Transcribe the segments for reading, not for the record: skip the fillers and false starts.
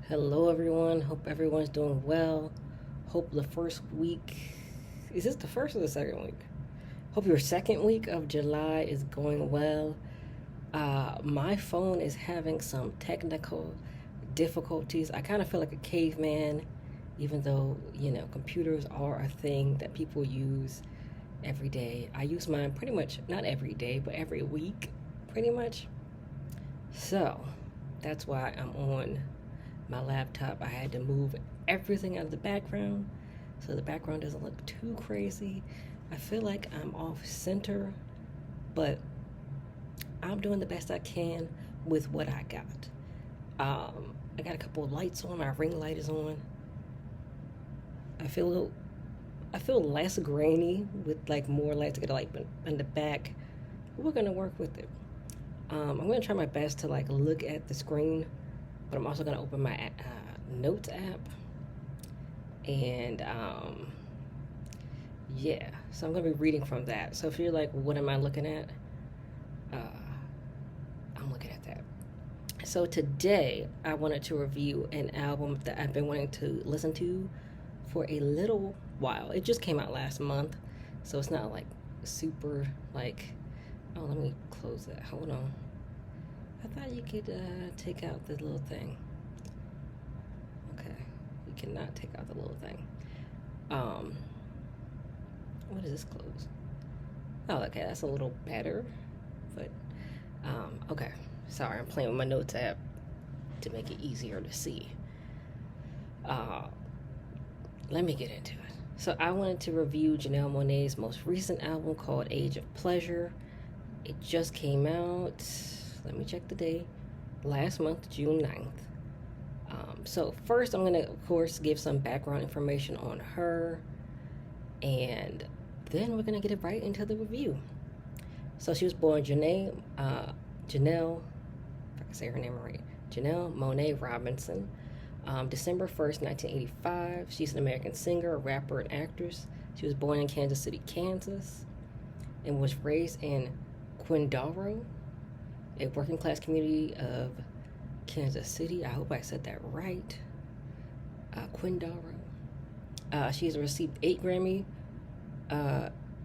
Hello, everyone. Hope everyone's doing well. Hope the first week is this the first or the second week? Hope your second week of July is going well. My phone is having some technical difficulties. I kind of feel like a caveman, even though, computers are a thing that people use every day. I use mine pretty much, not every day, but every week, pretty much. So that's why I'm on my laptop. I had to move everything out of the background so the background doesn't look too crazy. I feel like I'm off center, but I'm doing the best I can with what I got. I got a couple of lights on. My ring light is on. I feel a little, I feel less grainy with like more lights. I got a light in the back. We're gonna work with it. I'm gonna try my best to like look at the screen, but I'm also gonna open my notes app, and yeah, so I'm gonna be reading from that. So if you're like, what am I looking at? Uh, I'm looking at that. So today I wanted to review an album that I've been wanting to listen to for a little while. It just came out last month, so it's not like super like. Oh, let me close that. Hold on. I thought you could take out the little thing. Okay, you cannot take out the little thing. Um, what is this close? Oh, okay, that's a little better. But okay. Sorry, I'm playing with my notes app to make it easier to see. Uh, let me get into it. So I wanted to review Janelle Monae's most recent album called Age of Pleasure. It just came out, let me check the date, last month, June 9th. So first I'm going to, of course, give some background information on her, and then we're going to get it right into the review. So she was born Janelle, if I can say her name right, Janelle Monae Robinson, December 1st, 1985. She's an American singer, rapper, and actress. She was born in Kansas City, Kansas, and was raised in Quindaro, a working class community of Kansas City. I hope I said that right. Quindaro. She's received 8 Grammy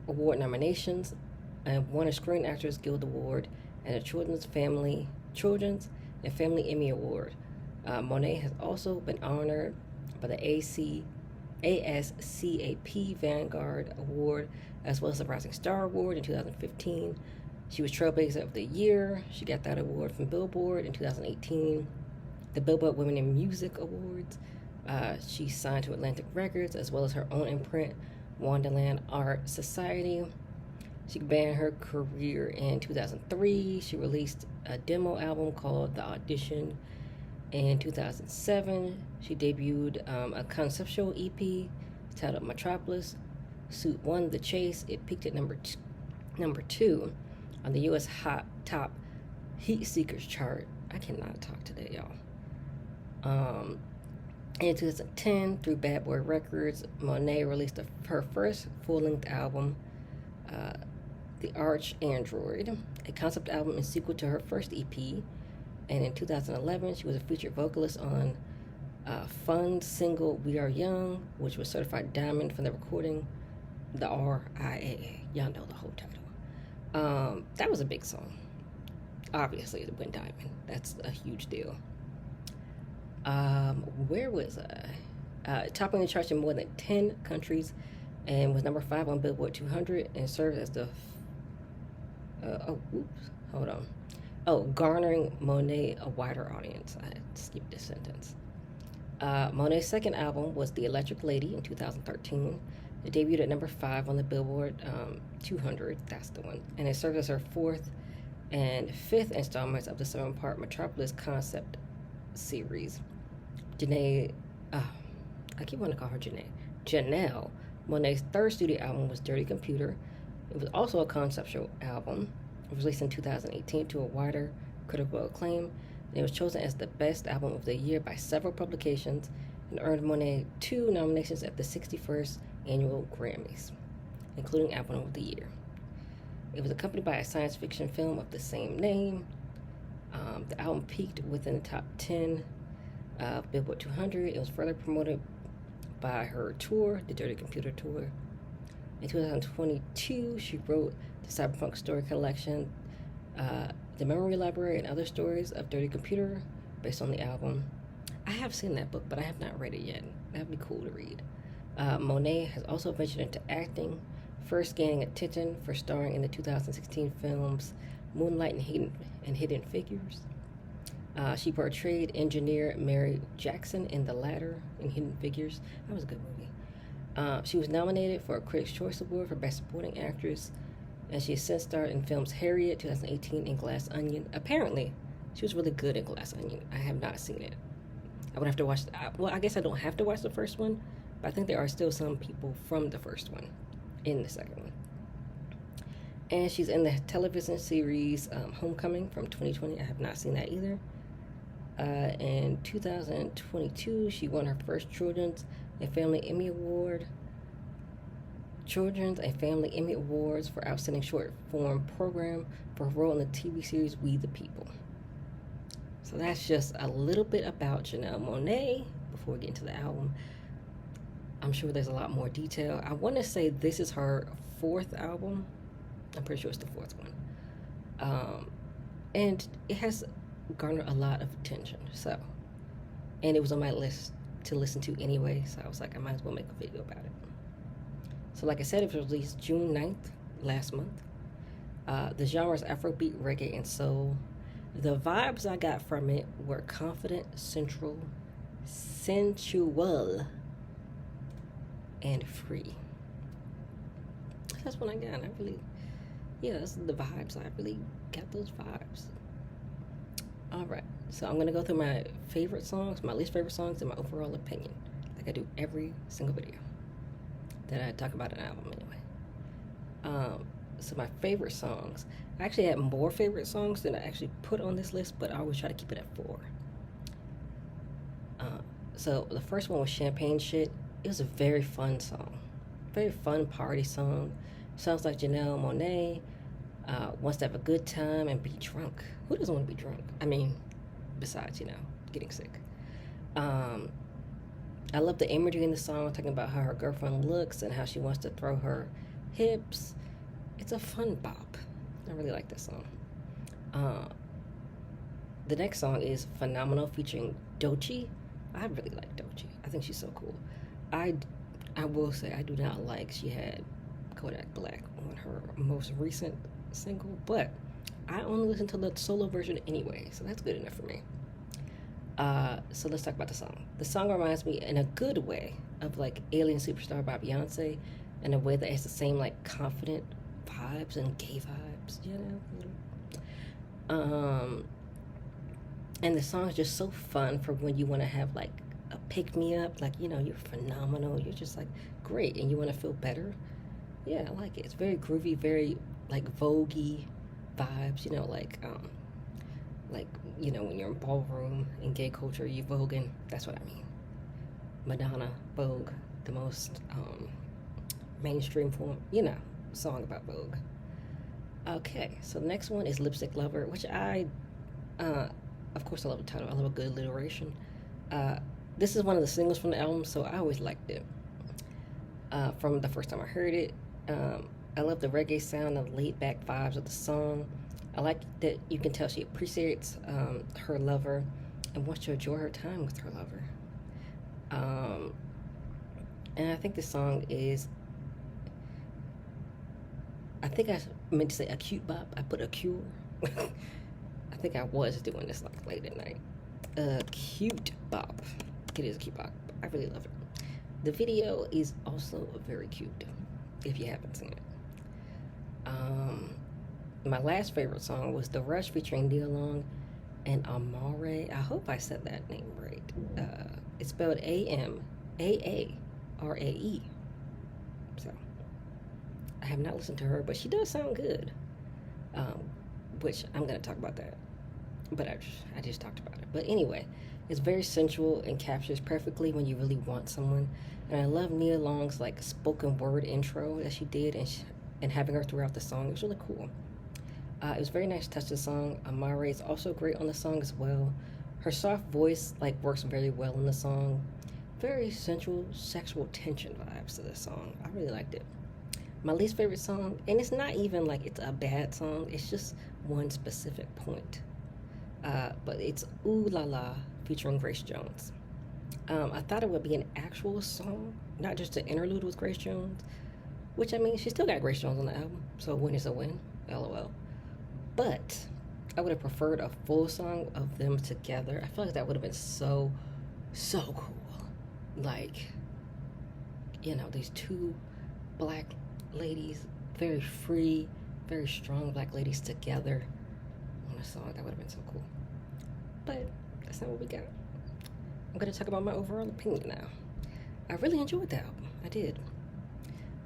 Award nominations and won a Screen Actors Guild Award and a Children's and Family Emmy Award. Monae has also been honored by the ASCAP Vanguard Award as well as the Rising Star Award in 2015. She was Trailblazer of the Year. She got that award from Billboard in 2018. The Billboard Women in Music Awards. She signed to Atlantic Records as well as her own imprint, Wonderland Art Society. She began her career in 2003. She released a demo album called The Audition. In 2007, she debuted a conceptual EP titled Metropolis. Suit won the chase. It peaked at number two on the U.S. Hot Top Heat Seekers chart. I cannot talk today, y'all. In 2010, through Bad Boy Records, Monae released her first full-length album, The Arch Android, a concept album and sequel to her first EP. And in 2011, she was a featured vocalist on Fun's single We Are Young, which was certified diamond for the recording, the RIAA. Y'all know the whole title. That was a big song. Obviously, it went diamond. That's a huge deal. Where was I? Topping the charts in more than 10 countries and was number 5 on Billboard 200 and served as the... garnering Monae a wider audience. I skipped this sentence. Monae's second album was The Electric Lady in 2013. It debuted at number 5 on the Billboard 200, that's the one, and it served as her 4th and 5th installments of the 7-part Metropolis concept series. I keep wanting to call her Janelle Monae's third studio album was Dirty Computer. It was also a conceptual album. It was released in 2018 to a wider critical acclaim, and it was chosen as the best album of the year by several publications and earned Monae 2 nominations at the 61st Annual Grammys, including Album of the Year. It was accompanied by a science fiction film of the same name. The album peaked within the top 10 Billboard 200. It was further promoted by her tour, the Dirty Computer Tour. In 2022, she wrote the Cyberpunk Story Collection, The Memory Library, and Other Stories of Dirty Computer, based on the album. I have seen that book, but I have not read it yet. That'd be cool to read. Monae has also ventured into acting, first gaining attention for starring in the 2016 films Moonlight and Hidden Figures. She portrayed engineer Mary Jackson in the latter, in Hidden Figures. That was a good movie. She was nominated for a Critics' Choice Award for Best Supporting Actress, and she has since starred in films Harriet, 2018, and Glass Onion. Apparently, she was really good in Glass Onion. I have not seen it. I would have to watch. Well, I guess I don't have to watch the first one, but I think there are still some people from the first one in the second one. And she's in the television series Homecoming from 2020. I have not seen that either. In 2022, she won her first Children's and Family Emmy Awards for Outstanding Short Form Program for her role in the TV series We the People. So that's just a little bit about Janelle Monae before we get into the album. I'm sure there's a lot more detail. I want to say this is her fourth album. I'm pretty sure it's the fourth one. And it has garnered a lot of attention. And it was on my list to listen to anyway, so I was like, I might as well make a video about it. So like I said, it was released June 9th, last month. The genre is Afrobeat, reggae, and soul. The vibes I got from it were confident, sensual, and free. That's what I got. That's the vibes. I really got those vibes. All right, so I'm gonna go through my favorite songs, my least favorite songs, and my overall opinion, like I do every single video that I talk about an album anyway. So my favorite songs, I actually had more favorite songs than I actually put on this list, but I always try to keep it at 4. So the first one was Champagne Shit. It was a very fun song, very fun party song. Sounds like Janelle Monae wants to have a good time and be drunk. Who doesn't want to be drunk? I mean, besides, getting sick. I love the imagery in the song, talking about how her girlfriend looks and how she wants to throw her hips. It's a fun bop. I really like this song. The next song is Phenomenal featuring Doechii. I really like Doechii. I think she's so cool. I will say I do not like she had Kodak Black on her most recent single, but I only listen to the solo version anyway, so that's good enough for me. So let's talk about the song. The song reminds me in a good way of like Alien Superstar by Beyonce, in a way that has the same like confident vibes and gay vibes, and the song is just so fun for when you want to have like a pick me up, like you're phenomenal, you're just like great, and you want to feel better. Yeah, I like it. It's very groovy, very like Vogue-y vibes, when you're in ballroom in gay culture, you voguing. That's what I mean. Madonna, Vogue, the most mainstream form, song about Vogue. Okay, so the next one is Lipstick Lover, which of course I love the title. I love a good alliteration. This is one of the singles from the album, so I always liked it. From the first time I heard it, I love the reggae sound and laid-back vibes of the song. I like that you can tell she appreciates her lover and wants to enjoy her time with her lover. And I think this song is, I think I meant to say a cute bop. I put a cure. I think I was doing this like late at night. A cute bop. It is a cute bop. I really love it. The video is also very cute, if you haven't seen it. My last favorite song was The Rush featuring Nia Long and Amare. I hope I said that name right. It's spelled Amaarae. So I have not listened to her, but she does sound good. Which I'm going to talk about that. But I just talked about it. But anyway, it's very sensual and captures perfectly when you really want someone. And I love Nia Long's like spoken word intro that she did, and having her throughout the song. It was really cool. It was very nice to touch the song. Amare is also great on the song as well. Her soft voice like works very well in the song. Very sensual, sexual tension vibes to this song. I really liked it. My least favorite song, and it's not even like it's a bad song. It's just one specific point. But it's Ooh La La featuring Grace Jones. I thought it would be an actual song, not just an interlude with Grace Jones. Which I mean, she still got Grace Jones on the album, so a win is a win. LOL. But I would have preferred a full song of them together. I feel like that would have been so, so cool. Like, you know, these two black ladies, very free, very strong black ladies together on a song. That would have been so cool. But that's not what we got. I'm going to talk about my overall opinion now. I really enjoyed the album. I did.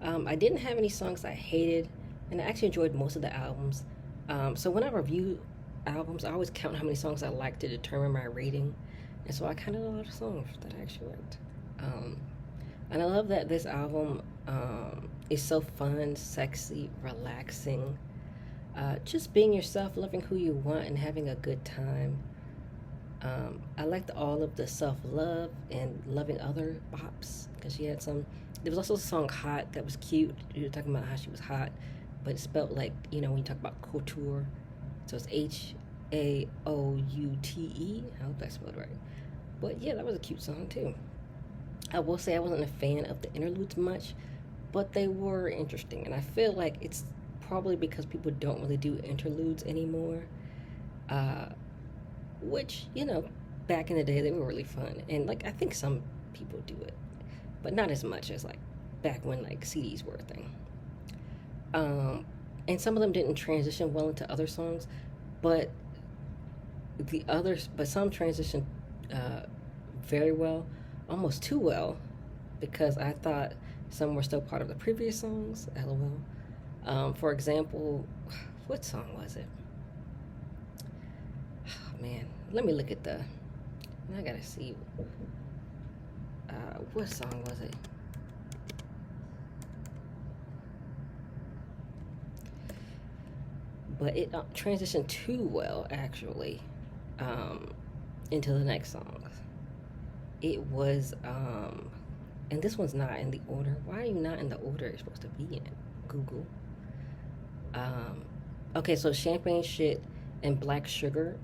I didn't have any songs I hated, and I actually enjoyed most of the albums. So when I review albums, I always count how many songs I like to determine my rating. And so I counted a lot of songs that I actually liked. And I love that this album is so fun, sexy, relaxing. Just being yourself, loving who you want, and having a good time. I liked all of the self-love and loving other bops, because she had some. There was also a song Hot that was cute. You were talking about how she was hot, but it's spelled like, you know, when you talk about couture. So it's Haoute. I hope I spelled right. But yeah, that was a cute song too. I will say I wasn't a fan of the interludes much, but they were interesting. And I feel like it's probably because people don't really do interludes anymore. Which, you know, back in the day, they were really fun. And like, I think some people do it, but not as much as like back when like CDs were a thing. And some of them didn't transition well into other songs, but some transitioned very well, almost too well, because I thought some were still part of the previous songs. LOL. For example, what song was it? Oh, man, let me look at the. I gotta see. What song was it? But it transitioned too well, actually, into the next song. It was, and this one's not in the order. Why are you not in the order it's supposed to be in, Google? Okay, so Champagne Shit and Black Sugar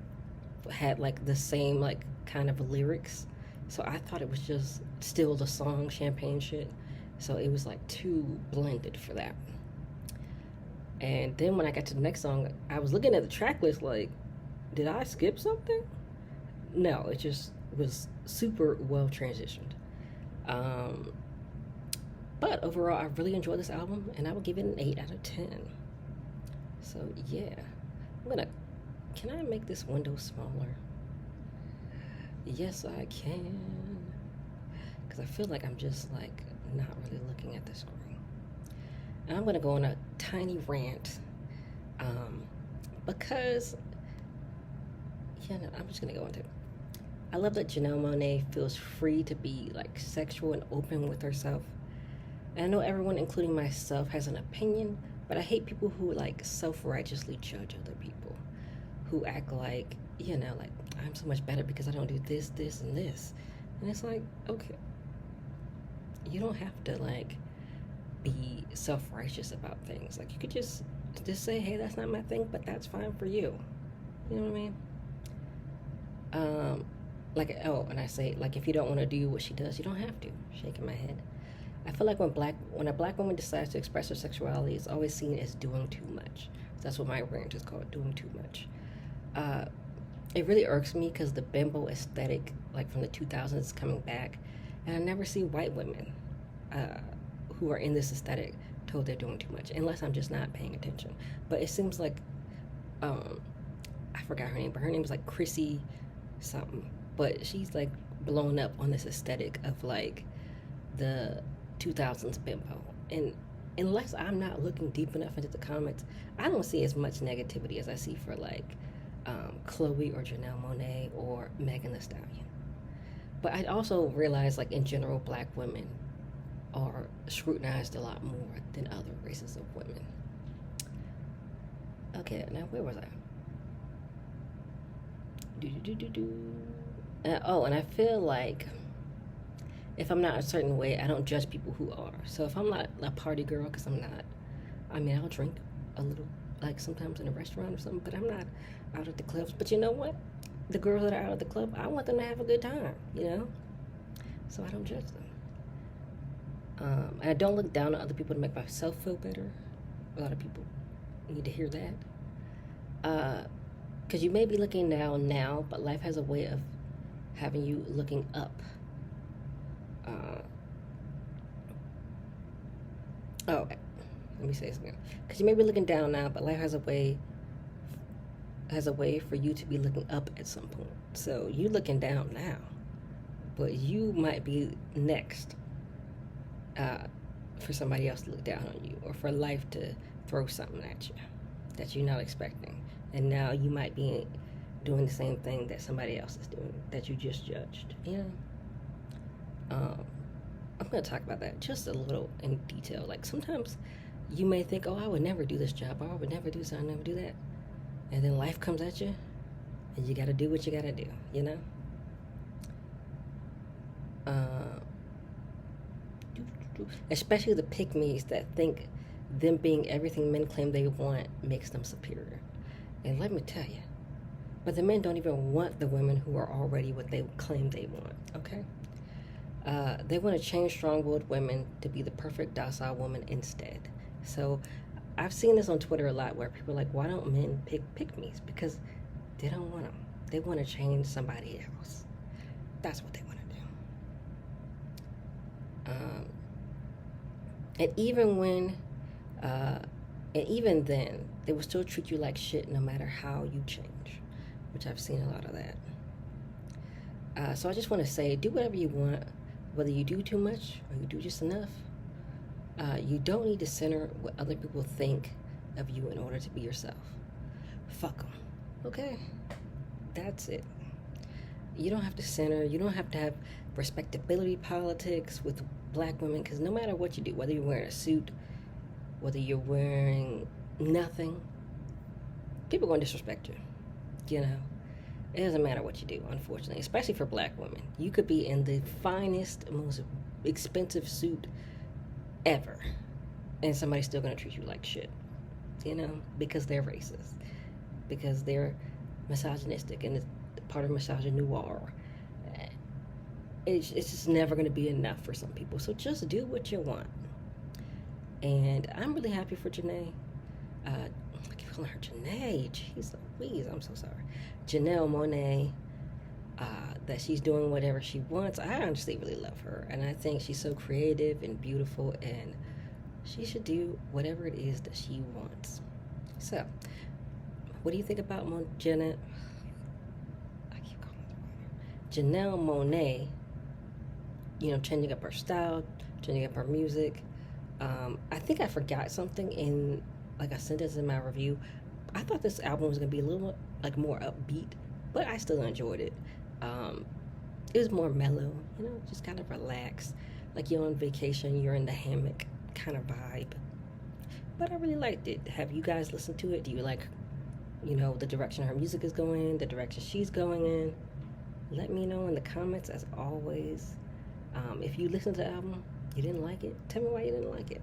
had like the same like kind of lyrics. So I thought it was just still the song Champagne Shit. So it was like too blended for that. And then when I got to the next song, I was looking at the track list like, did I skip something? No, it just was super well transitioned. But overall, I really enjoyed this album, and I would give it an 8 out of 10. So yeah, can I make this window smaller? Yes, I can. Because I feel like I'm just like not really looking at the screen. And I'm going to go on a tiny rant. Because, yeah, no, I'm just going to go into it. I love that Janelle Monae feels free to be like sexual and open with herself. And I know everyone, including myself, has an opinion, but I hate people who like self-righteously judge other people, who act like, you know, like I'm so much better because I don't do this, this, and this. And it's like, okay, you don't have to like be self-righteous about things. Like you could just say, hey, that's not my thing, but that's fine for you. You know what I mean? Like, oh, and I say, like, if you don't want to do what she does, you don't have to. Shaking my head. I feel like when a black woman decides to express her sexuality, it's always seen as doing too much. That's what my rant is called, doing too much. It really irks me because the bimbo aesthetic, like from the 2000s, is coming back, and I never see white women who are in this aesthetic told they're doing too much, unless I'm just not paying attention. But it seems like, I forgot her name, but her name was like Chrissy something. But she's like blown up on this aesthetic of like the 2000s bimbo. And unless I'm not looking deep enough into the comments, I don't see as much negativity as I see for like Chloe or Janelle Monae or Megan Thee Stallion. But I also realize like in general, black women are scrutinized a lot more than other races of women. Okay, now where was I? And I feel like if I'm not a certain way, I don't judge people who are. So if I'm not a party girl, because I'm not, I mean, I'll drink a little, like sometimes in a restaurant or something, but I'm not out at the clubs. But you know what? The girls that are out at the club, I want them to have a good time, you know? So I don't judge them. And I don't look down on other people to make myself feel better. A lot of people need to hear that. Because you may be looking down now, but life has a way of having you looking up. Okay, let me say this again. Because you may be looking down now, but life has a way for you to be looking up at some point. So you looking down now, but you might be next for somebody else to look down on you, or for life to throw something at you that you're not expecting. And now you might be doing the same thing that somebody else is doing that you just judged, you know? I'm going to talk about that just a little in detail. Like sometimes you may think, oh, I would never do this job, or I would never do this, I would never do that. And then life comes at you, and you got to do what you got to do, you know? Especially the pick-me's that think them being everything men claim they want makes them superior. And let me tell you, but the men don't even want the women who are already what they claim they want, okay? They want to change strong-willed women to be the perfect docile woman instead. So I've seen this on Twitter a lot where people are like, why don't men pick-me's? Because they don't want them. They want to change somebody else. That's what they want to do. And even then, they will still treat you like shit no matter how you change, which I've seen a lot of that. So I just want to say, do whatever you want, whether you do too much or you do just enough. You don't need to center what other people think of you in order to be yourself. Fuck them, okay? That's it. You don't have to center. You don't have to have respectability politics with black women, because no matter what you do, whether you're wearing a suit, whether you're wearing nothing, people are going to disrespect you, you know? It doesn't matter what you do, unfortunately, especially for black women. You could be in the finest, most expensive suit ever, and somebody's still going to treat you like shit, you know, because they're racist, because they're misogynistic, and it's part of misogynoir. It's just never going to be enough for some people. So just do what you want. And I'm really happy for Janae. I keep calling her Janae. Jeez Louise, I'm so sorry. Janelle Monae, that she's doing whatever she wants. I honestly really love her. And I think she's so creative and beautiful. And she should do whatever it is that she wants. So, what do you think about Janelle Monae? You know, changing up her style, changing up her music. I think I forgot something in, like, I sent this in my review. I thought this album was going to be a little, like, more upbeat, but I still enjoyed it. It was more mellow, you know, just kind of relaxed. Like you're on vacation, you're in the hammock kind of vibe. But I really liked it. Have you guys listened to it? Do you like, you know, the direction her music is going in, the direction she's going in? Let me know in the comments, as always. If you listened to the album, you didn't like it, tell me why you didn't like it.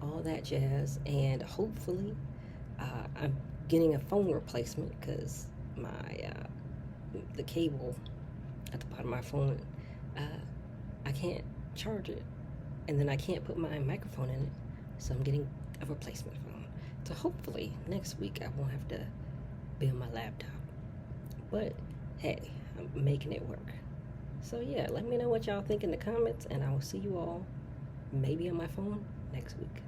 All that jazz. And hopefully I'm getting a phone replacement, because my the cable at the bottom of my phone, I can't charge it, and then I can't put my microphone in it, so I'm getting a replacement phone. So hopefully next week I won't have to be on my laptop. But hey, I'm making it work. So yeah, let me know what y'all think in the comments, and I will see you all maybe on my phone next week.